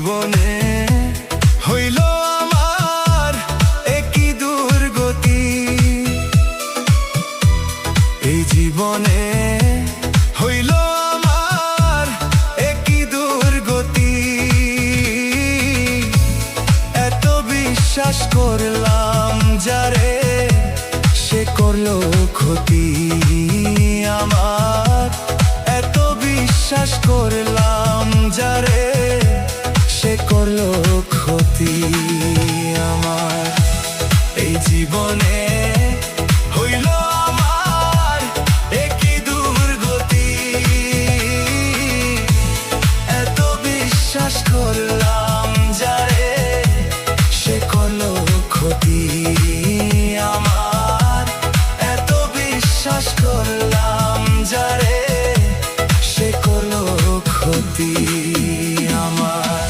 জীবনে হইল আমার একই দুর্গতি, এই জীবনে হইল আমার একই দুর্গতি। এত বিশ্বাস করলাম যারে, সে করলো ক্ষতি আমার। এত বিশ্বাস করলাম যারে, সে করলো ক্ষতি আমার। এই জীবনে হইল আমার একই দুর্গতি, এত বিশ্বাস করলাম যারে, সে করলো ক্ষতি আমার। এত বিশ্বাস করলাম যারে, সে করলো ক্ষতি আমার।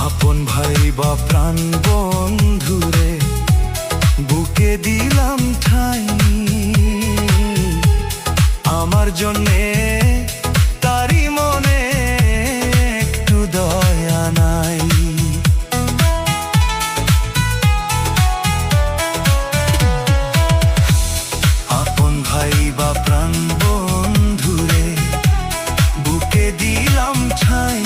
আপন ভাই বা প্রাণ বন্ধুরে বুকে দিলাম ঠাঁই, আমার জন্যে তারি মনে একটু দয়া নাই। আপন ভাই বা প্রাণ বন্ধুরে বুকে দিলাম ঠাঁই,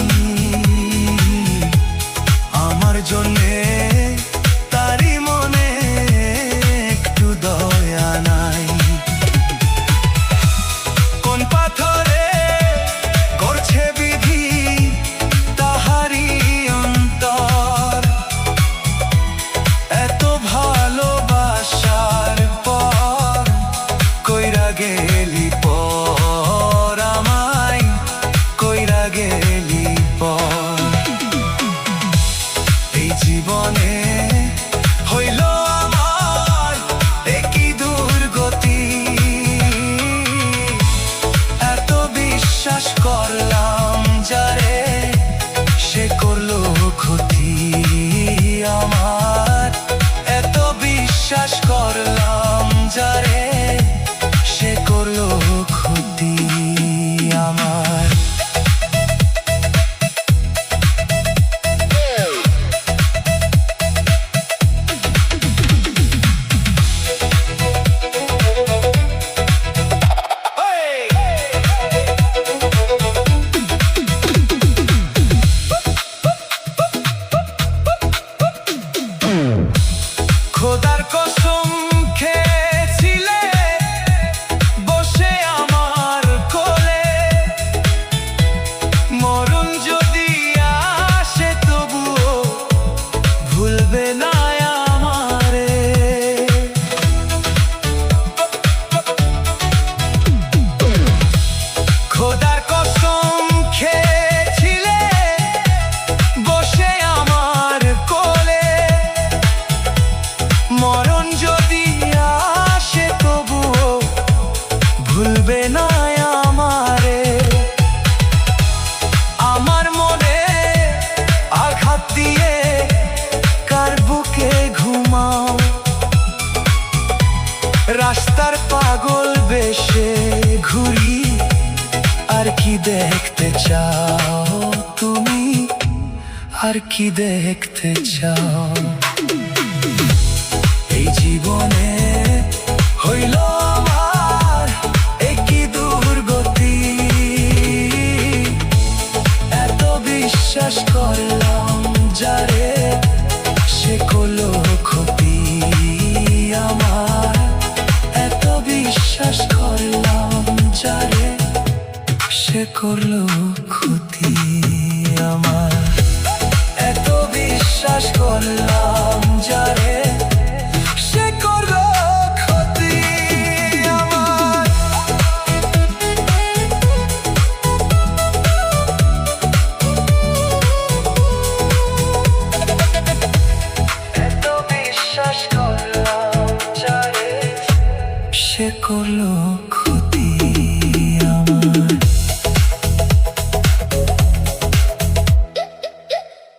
আমার জন্যে তারি মনে একটু দয়া নাই। কোন পাথরে গড়ছে বিধি তাহারি অন্তর, এত ভালোবাসার পর কইরা গেলি পর, আমায় কইরা গেলি পর। এই জীবনে হইল আমার একই দুর্গতি, এত বিশ্বাস করলাম যারে, সে করলো ক্ষতি আমার। এত বিশ্বাস করলাম যারে, সে করলো ক্ষতি আমার। খোদার কসম খেয়েছিলে বসে আমার কোলে, মরণ যদি আসে তবুও ভুলবে না আমারে। খোদার কসম খেয়েছিলে বসে আমার কোলে, মরণ যদি আসে তবুও ভুলবে না আমারে। আমার মনে আঘাত দিয়ে কার বুকে ঘুমাও, রাস্তার পাগল বেশে ঘুরি, আর কি দেখতে চাও তুমি, আর কি দেখতে চাও। এই জীবনে হইল আমার একই দুর্গতি, এত বিশ্বাস করলাম যারে, সে করলো ক্ষতি আমার। এত বিশ্বাস করলাম যারে, সে করলো ক্ষতি আমার। এত বিশ্বাস করলাম যারে,